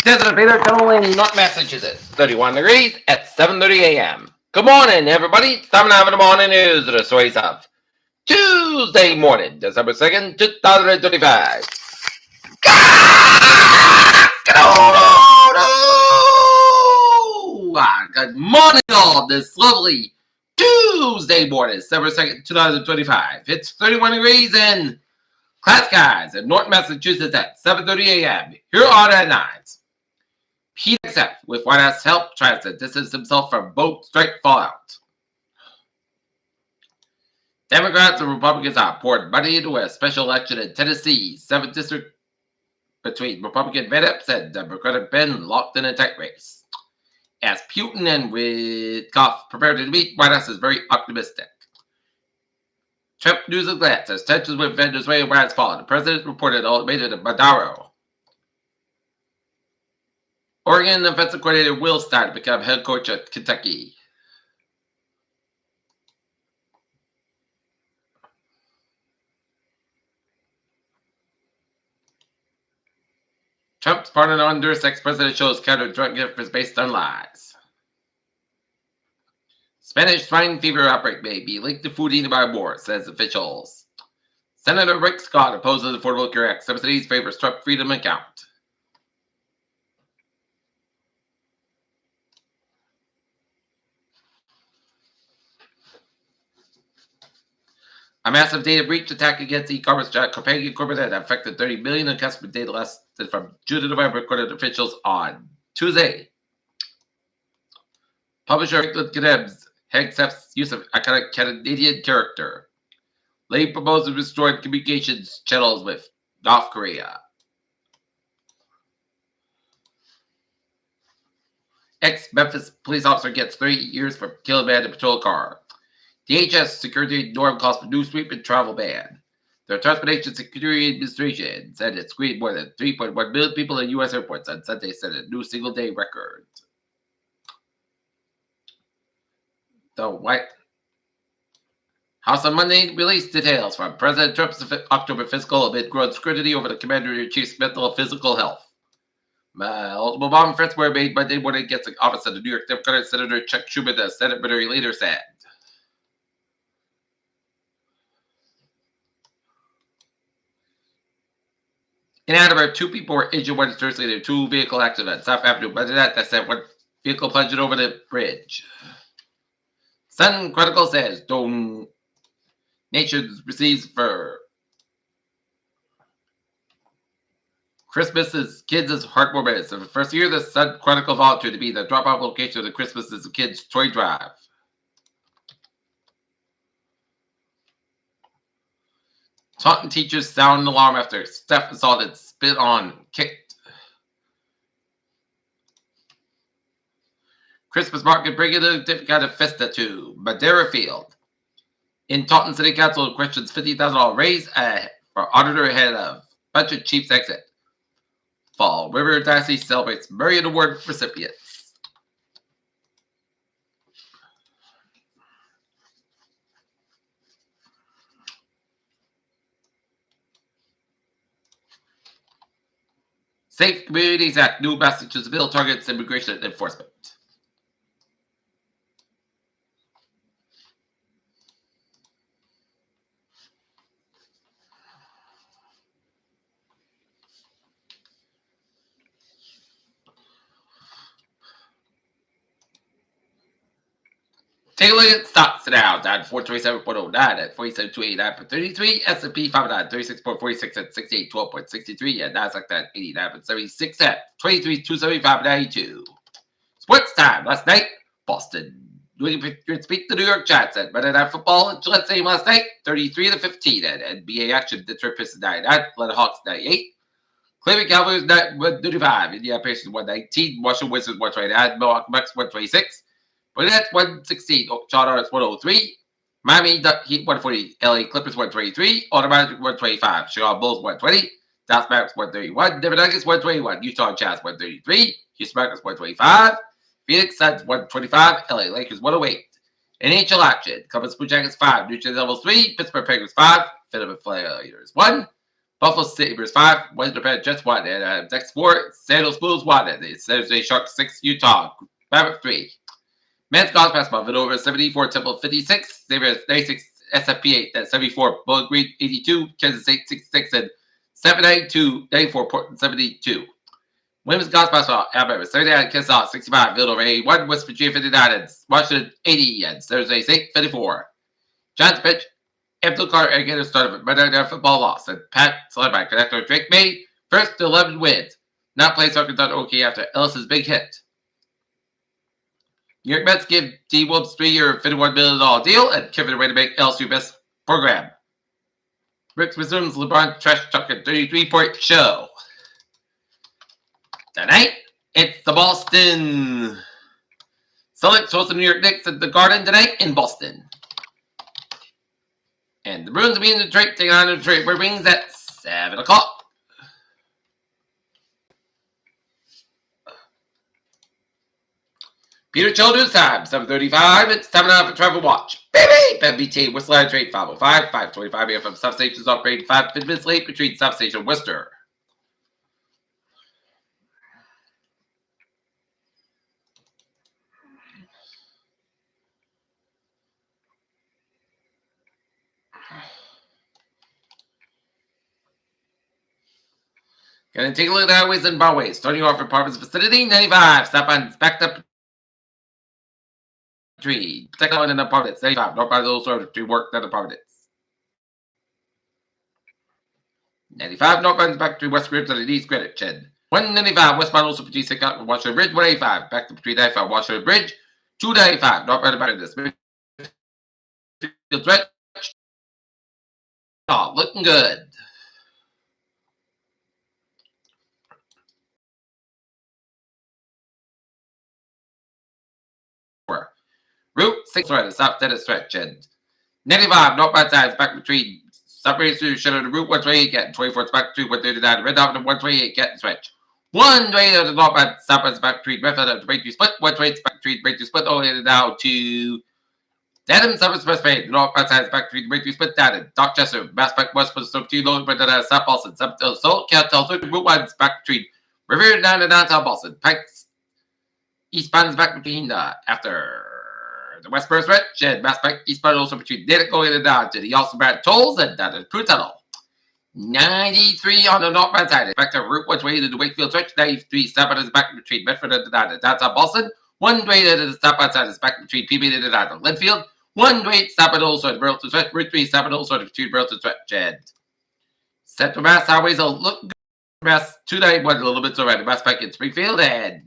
Desert Vader Tunnel in North Massachusetts. 31 degrees at 7:30 a.m. Good morning, everybody. It's time now for the morning news of the Soys of Tuesday morning, December 2nd, 2025. Good morning, all. This lovely Tuesday morning, December 2nd, 2025. It's 31 degrees and cloud skies in North Massachusetts at 7:30 a.m. Here are the headlines. Pete accepts with White House help tries to distance himself from boat strike fallout. Democrats and Republicans are poured money into a special election in Tennessee, 7th district between Republican Van Epps and Democratic Ben locked in a tight race. As Putin and Witkoff prepare to meet, White House is very optimistic. Trump news and glance as tensions with Venezuela rise fallen. The president reported ultimatum to Maduro. Oregon offensive coordinator Will Stein to become head coach at Kentucky. Trump's pardon on Honduras ex-president shows counter drug efforts based on lies. Spanish swine fever outbreak may be linked to food eaten by war, says officials. Senator Rick Scott opposes Affordable Care Act subsidies, favors Trump freedom account. A massive data breach attack against e-commerce giant Copenhagen Corporate affected 30 million in customer data loss from June to November, according to officials on Tuesday. Publisher Franklin Krebs accepts use of iconic Canadian character. Lay proposes restored communications channels with North Korea. Ex-Memphis police officer gets 3 years for killing man in a patrol car. DHS security norm calls for new sweep and travel ban. The Transportation Security Administration said it screened more than 3.1 million people in U.S. airports on Sunday, set a new single-day record. The White House on Monday released details from President Trump's October fiscal amid growing scrutiny over the Commander-in-Chief's mental and physical health. Multiple bomb threats were made Monday morning against the office of the New York Democratic Senator Chuck Schumer, the Senate Majority Leader said. In Ann Arbor, 2 people were injured, one seriously in a 2-vehicle accident on South Avenue. But that sent 1 vehicle plunged over the bridge. Sun Chronicle says donations received for Christmas kids is heartwarming. So the first year, the Sun Chronicle volunteered to be the drop-off location of the Christmas is Kids Toy Drive. Taunton teachers sound an alarm after Steph assaulted, spit on, kicked. Christmas market bringing a different kind of festa to Madeira Field. In Taunton City Council questions $50,000 raise for auditor ahead of budget chief's exit. Fall River Diocese celebrates Marian Award recipients. Safe Communities Act, new Massachusetts bill targets immigration enforcement. Take a look at stocks now. Down 427.09 at 47.289.33. S&P 500 36.46 at 6812.63. And Nasdaq at 89.76 at 23.275.92. Sports time last night. Boston New England Patriots beat the New York Giants at Monday Night Football at Gillette Stadium last night, 33-15. And NBA action, Detroit Pistons 99, Atlanta Hawks 98. Cleveland Cavaliers 135. Indiana Pacers 119. Washington Wizards 129. Milwaukee Bucks 126. But that's 116. Charlotte Hornets 103. Miami Heat 140. LA Clippers 123. Orlando Magic 125. Chicago Bulls 120. Dallas Mavericks 131. Denver Nuggets 121. Utah Jazz 133. Houston Rockets 125. Phoenix Suns 125. LA Lakers 108. NHL action. Columbus Blue Jackets 5. New Jersey Devils 3. Pittsburgh Penguins 5. Philadelphia Flyers 1. Buffalo Sabres 5, Winnipeg Jets 1, and next 4, San Jose Blues 1, and the San Jose Sharks 6, Utah Rabbit 3. Men's golf basketball, Villanova 74, Temple 56, Sabres 96, SFP 8, that's 74, Bowling Green 82, Kansas State 66, and 792, 94, Portland 72. Women's golf basketball, Alabama 79, Kansas 65, Villanova 81, West Virginia 59, and Washington 80, and San Jose State 54. Giants pitch. Abdul Carter again started with Monday Night Football loss, and Pat Sledback connector Drake May first to 11 wins. Not playing Arkansas OK after Ellis's big hit. New York Mets give D Wolves 3-year $51 million deal and Kevin away to make LSU best program. Brooks resumes LeBron trash talking 33-point show. Tonight, it's the Boston Celtics host the New York Knicks at the Garden tonight in Boston. And the Bruins will be in Detroit, taking on the Detroit Red Wings at 7 o'clock. Peter Children's time, 7:35. It's time now for Travel Watch. Baby! BT, West Line Trade 505, 525 AM from substations operating 5 minutes late between substation Worcester. Gonna take a look at highways and byways. Starting off apartments vicinity, 95. Stop on backed up tree. Protect on an apartment, 95. Northbound those sort of tree work that apartments. 95 northbound back to West Greenwich and East Greenwich. 195 westbound also between 6 out Washington Bridge, 185. Back to between 95 Washington Bridge, 295. Northbound back to this. Stretch. Oh, looking good. Route 6 right, south to the stretch. And 95 northbound sides back between Subway to Shadow the Route 128 getting 24 back to 139. Red Dot 128 getting stretch. 128 of the northbound southbound back between Redford of the breakthrough split. 128 back between breakthrough split all the way now to Dedham South Expressway. The northbound sides back between breakthrough split down in Dorchester. Mass back west for the Stoke 2 low but South Boston. South Cantel Route 1 back between River down to downtown Boston. Pikes eastbound is back between after the westbound stretch and Mass Pike eastbound also between Natick going and down to the Austin Brad tolls and down to the Crew Tunnel. 93 on the northbound side. Back to Route 128 to the Wakefield stretch. 93 southbound is back between Medford and downtown Boston. 128 to the southbound side is back between PB and downtown Linfield. 128 southbound also at Burlington stretch. Route 3 southbound also between Burlington stretch and Central Mass highways will look good. Mass 291 a little bit so right. Mass Pike in Springfield and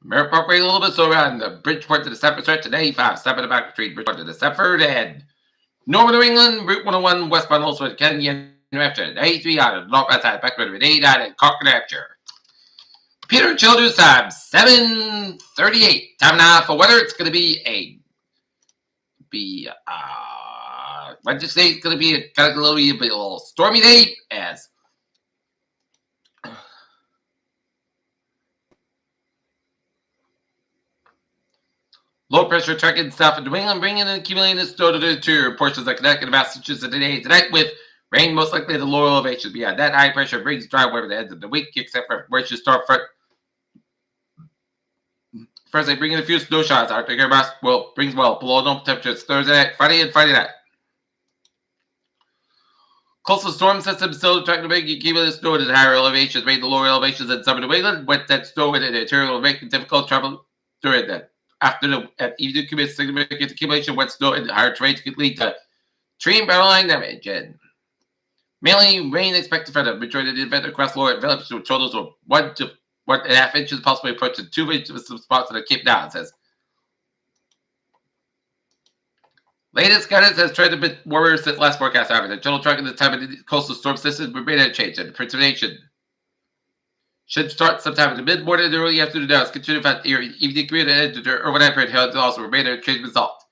Merritt Parkway a little bit so around the Bridgeport to the Stepford stretch and 85, step in the back between Bridgeport to the Stepford and Northern New England, Route 101, westbound also at Kenyon, New Hampshire, 83 out of the northbound side, back with 89 at Cork, New Hampshire. Peter Children's time, 7:38. Time now for weather. It's going to be Wednesday. It's going to be a little stormy day as low pressure tracking south of New England, bringing in accumulating snow to the interior portions of Connecticut and Massachusetts today. Tonight, with rain most likely at the lower elevations. Beyond that, high pressure brings dry weather at the end of the week, except for where you start front. First, they bring in a few snow showers. Arctic air mass brings below normal temperatures Thursday night, Friday, and Friday night. Coastal storm system still trying to make accumulated snow at the higher elevations, made the lower elevations in southern New England. With that snow in the interior will make it difficult travel during that. After the even significant accumulation of wet snow in the higher terrains could lead to tree and barrel line damage. And mainly rain expected for the majority of the event across lower villages with totals of 1 to 1.5 inches, possibly approaching 2 inches with some spots in the Cape Down. Says latest guidance has trended a bit warmer since last forecast. However, the general track at the time of the coastal storm system remain unchanged, and precipitation should start sometime in the mid-morning and early afternoon hours. Continue to your evening period and the overnight period held to also remain a change result.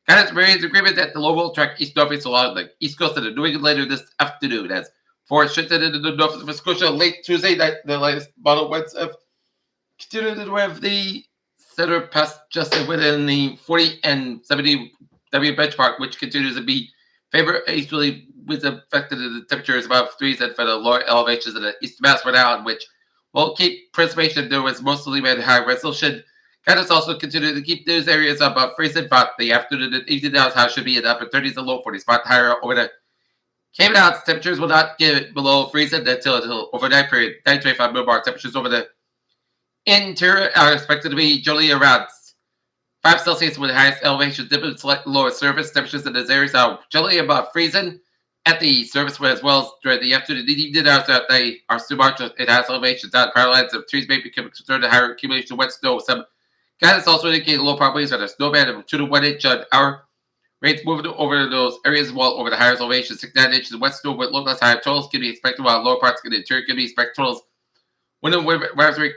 Guidance remains agreement that the low will track east northeast along the east coast of the New England later this afternoon as For shifted into the Nova Scotia late Tuesday night, the latest model winds have continued to have the center past just within the 40 and 70 W benchmark, which continues to be favorable easterly with affected the temperatures above 3 and for the lower elevations of the east mass for now, which will keep precipitation there was mostly at high resolution. Guidance also continue to keep those areas above freezing, but the afternoon and evening hours how should be in the upper 30s and low 40s, spot higher over the Cayman Islands. Temperatures will not get below freezing until overnight period. 925 mid-mark temperatures over the interior are expected to be generally around 5 Celsius with the highest elevation dipping select lower surface. Temperatures in those areas are generally above freezing at the surface as well as during the afternoon and evening hours that they are still marked. It has elevations down power lines of trees may become concerned to higher accumulation of wet snow. Some guidance also indicate low probabilities of a snowband of 2 to 1 inch on our rates moving over those areas as well over the higher elevations. 6 to 9 inches of wet snow with low less higher totals can be expected while lower parts of the interior can be expected totals. Wind and waves rate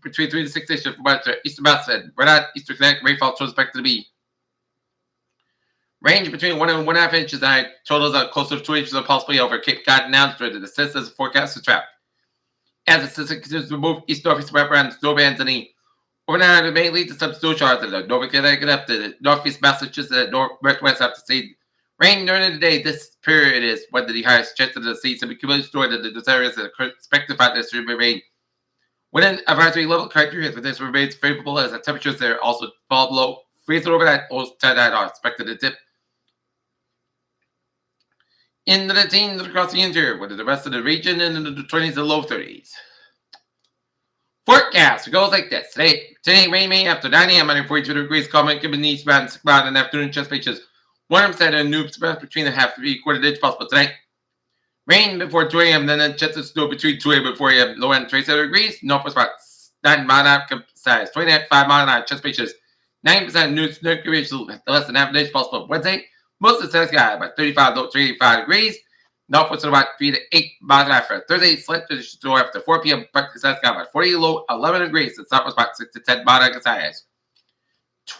between 3 to 6 inches from west to eastern Mass and Red Hat, eastern Connecticut. Rainfall totals expected to be range between 1 and 1.5 inches. High totals are closer to 2 inches and possibly over Cape Cod and Amsterdam. The system forecast to track. As the system continues to move east northeast around snowbands and the overnight, it may lead to some snow showers in the Northern Connecticut up to the northeast Massachusetts and northwest after seeing rain during the day. This period is when the highest chance of the sea some accumulated stored in those areas that are expected to find this to remain within advisory level criteria. But this remains favorable as the temperatures there also fall below freezing overnight. Those tonight are expected to dip into the teens across the interior, with the rest of the region in the 20s and low 30s. Forecast goes like this. Today rain may after 9 a.m. under 42 degrees, calm given the eastbound 6 mile and afternoon chest pitches 1% and new spread between a half to 3/4 inch possible tonight. Rain before 2 a.m. then a chance of snow between 2 a.m. and 4 a.m. Low end 27 degrees. Northwest about 9 mile an hour size 29 5 mile an hour chest pitches 9% new snow less than half an inch possible Wednesday. Most of the sun's sky about 35 to 35 degrees. Northwest about 3 to 8 miles an hour for Thursday. Slight to store after 4 p.m. Practice sun's sky about 40 low 11 degrees. The southwest about 6 to 10 miles an hour size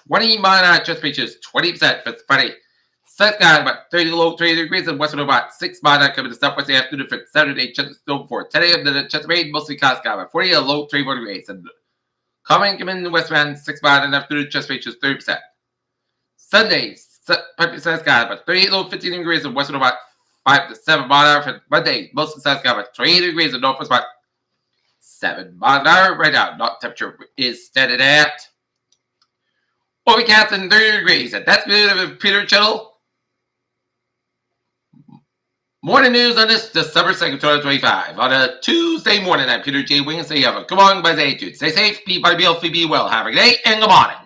20 mile an hour chest pitches 20% for Friday. Sun's sky about 30 low 30 degrees and western about 6 miles an hour coming to southwest the afternoon for Saturday. Chance of snow before 10 a.m. Then the chance of rain mostly cloudy sky about 40 low 34 degrees and coming in the westbound 6 miles an afternoon chest pitches 30%. Sunday. Sunny sky about 38 low 15 degrees and western about 5 to 7 miles an hour for Monday. Most of the sky about 28 degrees and northwest about 7 miles an hour. Right now, not temperature is steady at overcast and 30 degrees. And that's the Peter Channel. Morning news on this December 2nd, 2025. On a Tuesday morning, I'm Peter J. Wiggins. Say you have a good morning by the attitude. Stay safe, be healthy, be well. Have a good day and good morning.